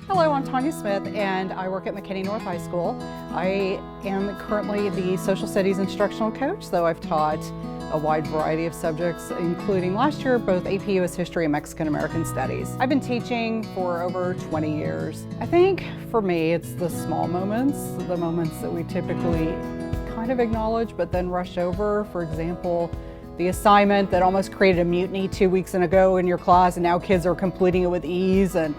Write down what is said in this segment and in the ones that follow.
Hello, I'm Tonya Smith and I work at McKinney North High School. I am currently the social studies instructional coach, though I've taught a wide variety of subjects, including last year both AP US History and Mexican American Studies. I've been teaching for over 20 years. I think for me it's the small moments, the moments that we typically kind of acknowledge but then rush over. For example, the assignment that almost created a mutiny 2 weeks ago in your class and now kids are completing it with ease and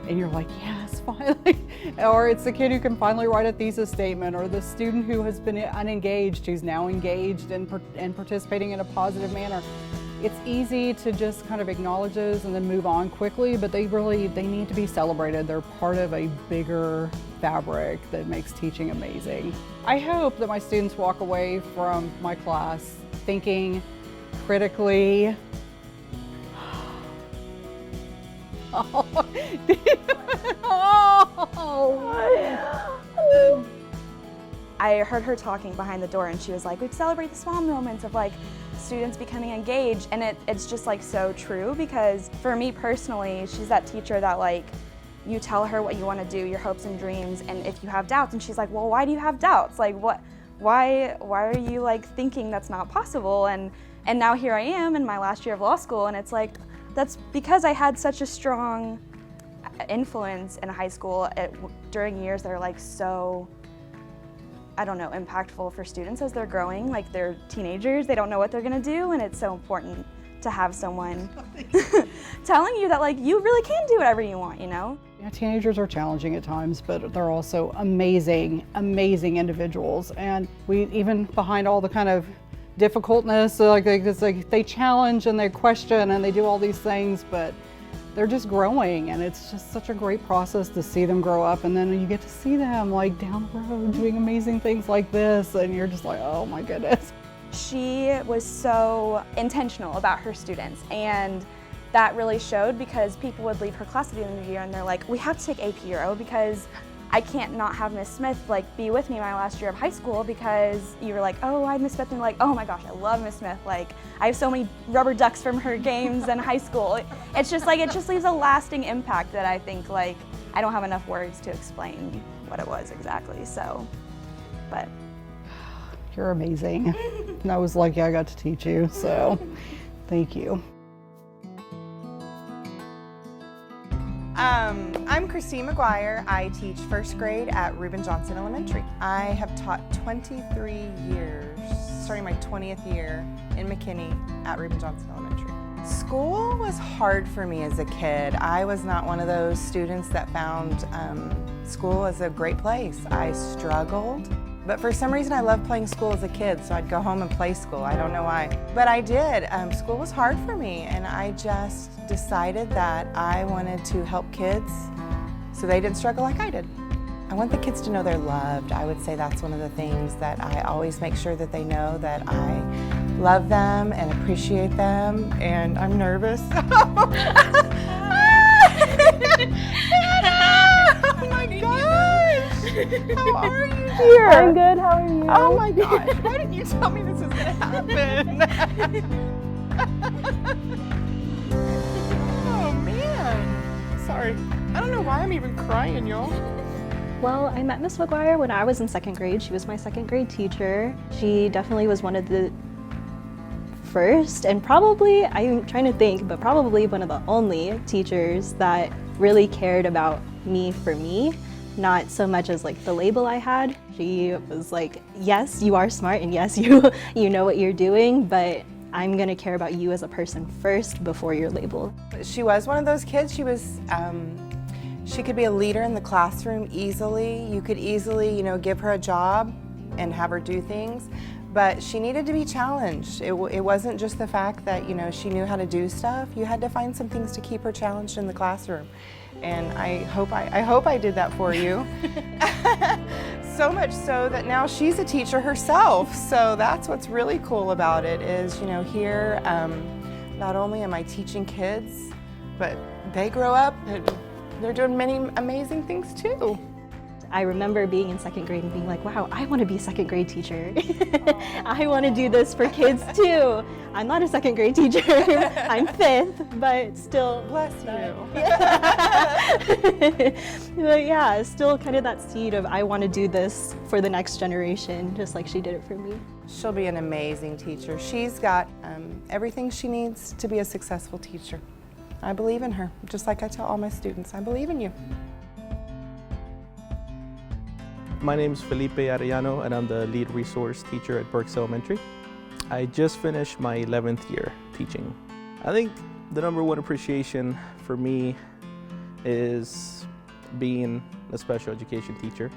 you're like, yes, finally. Or it's the kid who can finally write a thesis statement, or the student who has been unengaged who's now engaged and participating in a positive manner. It's easy to just kind of acknowledge those and then move on quickly, but they need to be celebrated. They're part of a bigger fabric that makes teaching amazing. I hope that my students walk away from my class thinking critically. I heard her talking behind the door and she was like, we celebrate the small moments of like students becoming engaged, and it's just like so true, because for me personally, she's that teacher that like you tell her what you want to do, your hopes and dreams, and if you have doubts, and she's like, well, why do you have doubts? Like why are you like thinking that's not possible? And now here I am in my last year of law school, and it's like, that's because I had such a strong influence in high school during years that are like so, I don't know, impactful for students as they're growing. Like they're teenagers, they don't know what they're gonna do, and it's so important to have someone telling you that like you really can do whatever you want, you know? Yeah, teenagers are challenging at times, but they're also amazing, amazing individuals. And we, even behind all the kind of difficultness, like they challenge and they question and they do all these things, but they're just growing, and it's just such a great process to see them grow up, and then you get to see them like down the road doing amazing things like this, and you're just like, oh my goodness. She was so intentional about her students, and that really showed, because people would leave her class at the end of the year and they're like, we have to take AP Euro because I can't not have Miss Smith like be with me my last year of high school, because you were like, oh, I Miss Smith, and like, oh my gosh, I love Miss Smith. Like, I have so many rubber ducks from her games in high school. It's just like, it just leaves a lasting impact that I think like, I don't have enough words to explain what it was exactly, so, but. You're amazing. And I was lucky I got to teach you, so thank you. I'm Christine McGuire. I teach first grade at Reuben Johnson Elementary. I have taught 23 years, starting my 20th year in McKinney at Reuben Johnson Elementary. School was hard for me as a kid. I was not one of those students that found school as a great place. I struggled. But for some reason I loved playing school as a kid, so I'd go home and play school. I don't know why. But I did. School was hard for me, and I just decided that I wanted to help kids so they didn't struggle like I did. I want the kids to know they're loved. I would say that's one of the things that I always make sure that they know, that I love them and appreciate them, and I'm nervous. Oh my gosh! How are you dear? I'm good, how are you? Oh my gosh, why didn't you tell me this was gonna happen? Oh man, sorry. I don't know why I'm even crying, y'all. Well, I met Miss McGuire when I was in second grade. She was my second grade teacher. She definitely was one of the first, and probably, I'm trying to think, but probably one of the only teachers that really cared about me for me, not so much as like the label I had. She was like, yes, you are smart, and yes, you know what you're doing, but I'm gonna care about you as a person first before your label. She was one of those kids. She was, she could be a leader in the classroom easily. You could easily, you know, give her a job and have her do things, but she needed to be challenged. It wasn't just the fact that, you know, she knew how to do stuff. You had to find some things to keep her challenged in the classroom. And I hope I did that for you. So much so that now she's a teacher herself. So that's what's really cool about it is, you know, here, not only am I teaching kids, but they grow up and they're doing many amazing things too. I remember being in second grade and being like, wow, I want to be a second grade teacher. I want to do this for kids too. I'm not a second grade teacher. I'm fifth, but still. Bless you. But yeah, it's still kind of that seed of I want to do this for the next generation, just like she did it for me. She'll be an amazing teacher. She's got everything she needs to be a successful teacher. I believe in her, just like I tell all my students, I believe in you. My name is Felipe Arellano, and I'm the lead resource teacher at Burks Elementary. I just finished my 11th year teaching. I think the number one appreciation for me is being a special education teacher,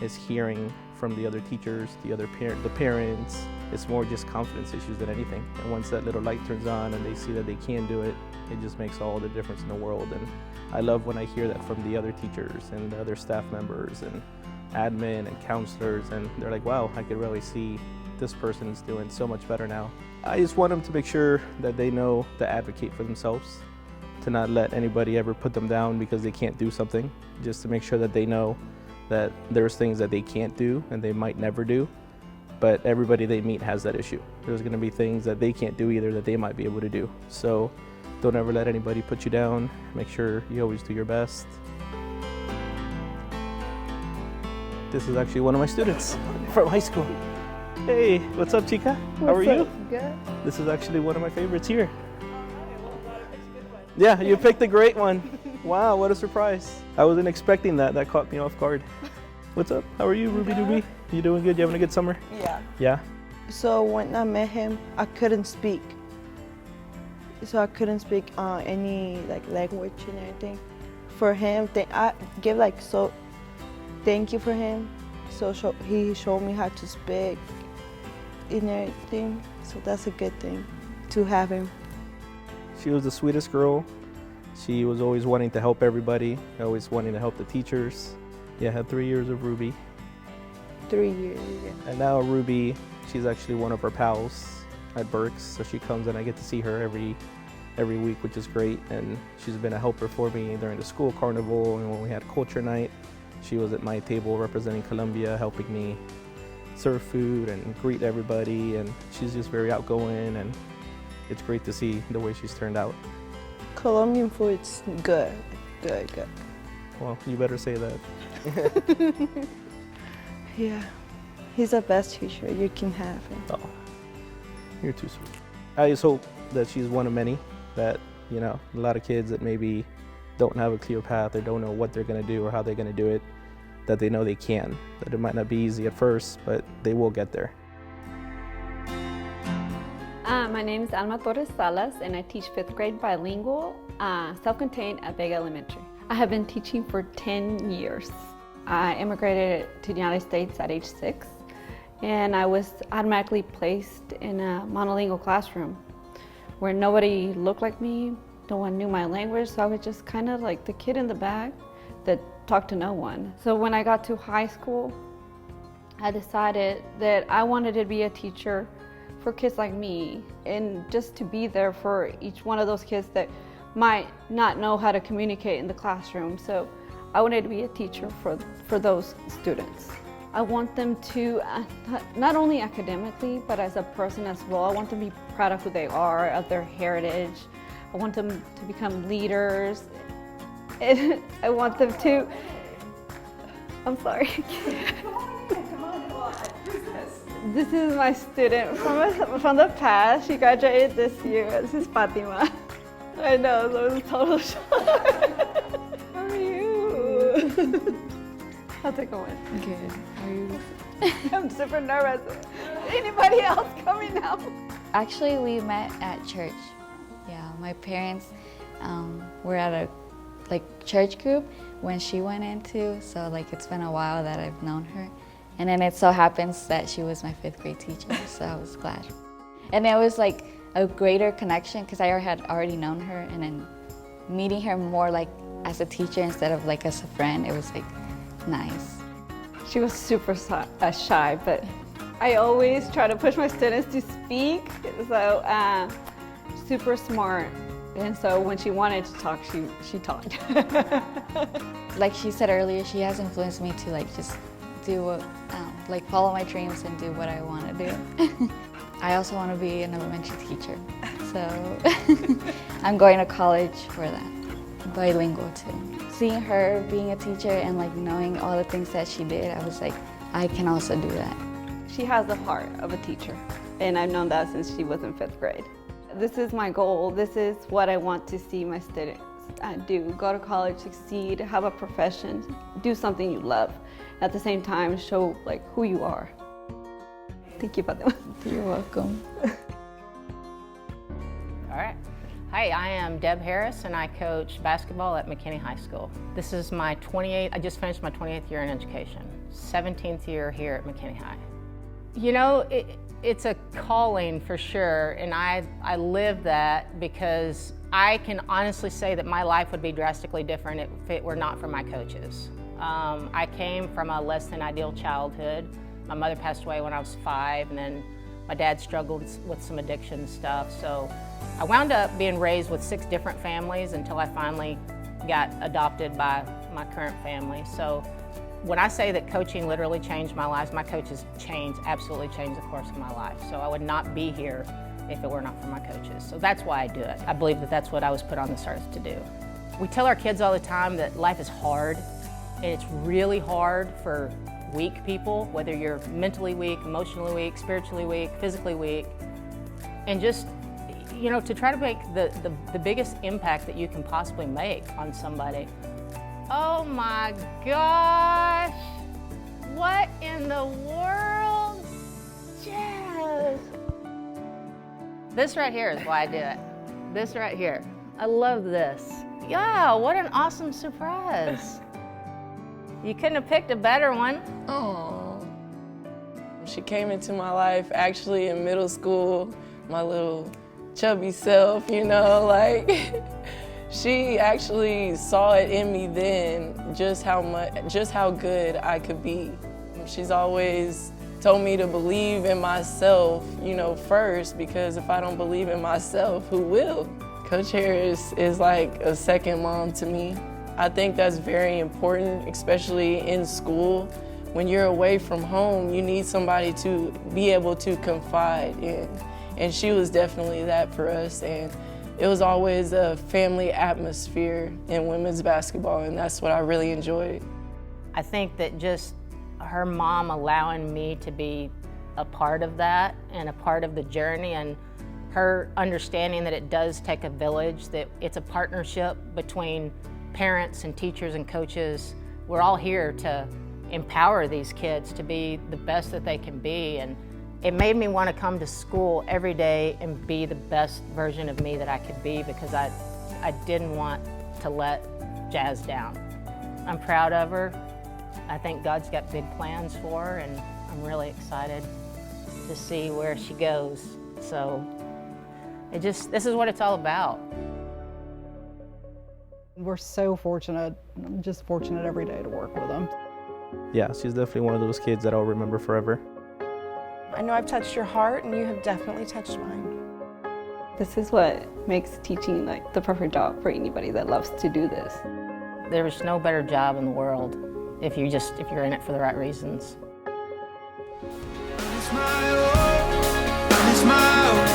is hearing from the other teachers, the parents. It's more just confidence issues than anything. And once that little light turns on and they see that they can do it, it just makes all the difference in the world. And I love when I hear that from the other teachers and the other staff members and admin and counselors, and they're like, wow, I could really see this person is doing so much better now. I just want them to make sure that they know to advocate for themselves, to not let anybody ever put them down because they can't do something, just to make sure that they know that there's things that they can't do and they might never do, but everybody they meet has that issue. There's going to be things that they can't do either that they might be able to do. So don't ever let anybody put you down. Make sure you always do your best. This is actually one of my students from high school. Hey, what's up, Chica? How are you? Good. This is actually one of my favorites here. Yeah, you picked a great one. Wow, what a surprise. I wasn't expecting that. That caught me off guard. What's up? How are you, Ruby Doobie? You doing good? You having a good summer? Yeah. Yeah? So when I met him, I couldn't speak. So I couldn't speak any language and everything. For him, I give thank you for him. So he showed me how to speak and everything. So that's a good thing to have him. She was the sweetest girl. She was always wanting to help everybody, always wanting to help the teachers. Yeah, I had 3 years of Ruby. 3 years, yeah. And now Ruby, she's actually one of our pals at Burks. So she comes and I get to see her every week, which is great. And she's been a helper for me during the school carnival and when we had culture night. She was at my table representing Colombia, helping me serve food and greet everybody. And she's just very outgoing, and it's great to see the way she's turned out. Colombian food's good, good, good. Well, you better say that. Yeah, he's the best teacher you can have. Oh, you're too sweet. I just hope that she's one of many that, you know, a lot of kids that maybe don't have a clear path or don't know what they're going to do or how they're going to do it, that they know they can, that it might not be easy at first, but they will get there. My name is Alma Torres-Salas, and I teach 5th grade bilingual, self-contained at Vega Elementary. I have been teaching for 10 years. I immigrated to the United States at age 6, and I was automatically placed in a monolingual classroom where nobody looked like me, no one knew my language, so I was just kind of like the kid in the back that talked to no one. So when I got to high school, I decided that I wanted to be a teacher for kids like me, and just to be there for each one of those kids that might not know how to communicate in the classroom. So I wanted to be a teacher for those students. I want them to, not only academically, but as a person as well. I want them to be proud of who they are, of their heritage. I want them to become leaders. And I want them to, I'm sorry. This is my student from the past. She graduated this year. This is Fatima. I know, so it was a total shock. How are you? How's it going? Good. How are you? I'm super nervous. Anybody else coming now? Actually, we met at church. Yeah, my parents were at a church group when she went into, so it's been a while that I've known her. And then it so happens that she was my 5th grade teacher, so I was glad. And it was a greater connection because I had already known her, and then meeting her more as a teacher instead of as a friend, it was nice. She was super shy, but I always try to push my students to speak, so super smart. And so when she wanted to talk, she talked. Like she said earlier, she has influenced me to just do what, follow my dreams and do what I want to do. I also want to be an elementary teacher, so I'm going to college for that, bilingual too. Seeing her being a teacher and like knowing all the things that she did, I was like, I can also do that. She has the heart of a teacher, and I've known that since she was in 5th grade. This is my goal. This is what I want to see my students do. Go to college, succeed, have a profession, do something you love. At the same time, show like who you are. Thank you, Fatima. You're welcome. All right. Hi, I am Deb Harris, and I coach basketball at McKinney High School. This is my 28th, I just finished my 28th year in education, 17th year here at McKinney High. You know, it's a calling for sure, and I live that because I can honestly say that my life would be drastically different if it were not for my coaches. I came from a less than ideal childhood. My mother passed away when I was 5, and then my dad struggled with some addiction stuff. So I wound up being raised with 6 different families until I finally got adopted by my current family. So when I say that coaching literally changed my life, my coaches absolutely changed the course of my life. So I would not be here if it were not for my coaches. So that's why I do it. I believe that that's what I was put on this earth to do. We tell our kids all the time that life is hard, and it's really hard for weak people, whether you're mentally weak, emotionally weak, spiritually weak, physically weak, and just, you know, to try to make the biggest impact that you can possibly make on somebody. Oh my gosh, what in the world? Jazz. This right here is why I do it. This right here. I love this. Yeah, what an awesome surprise. You couldn't have picked a better one. Oh. She came into my life actually in middle school, my little chubby self, you know, like she actually saw it in me then, just how good I could be. She's always told me to believe in myself, you know, first, because if I don't believe in myself, who will? Coach Harris is like a second mom to me. I think that's very important, especially in school. When you're away from home, you need somebody to be able to confide in. And she was definitely that for us. And it was always a family atmosphere in women's basketball, and that's what I really enjoyed. I think that just her mom allowing me to be a part of that and a part of the journey, and her understanding that it does take a village, that it's a partnership between parents and teachers and coaches. We're all here to empower these kids to be the best that they can be, and it made me want to come to school every day and be the best version of me that I could be, because I didn't want to let Jazz down. I'm proud of her. I think God's got big plans for her, and I'm really excited to see where she goes. So this is what it's all about. We're so fortunate, just fortunate every day to work with them. Yeah, she's definitely one of those kids that I'll remember forever. I know I've touched your heart, and you have definitely touched mine. This is what makes teaching like the perfect job for anybody that loves to do this. There's no better job in the world if you're in it for the right reasons. It's my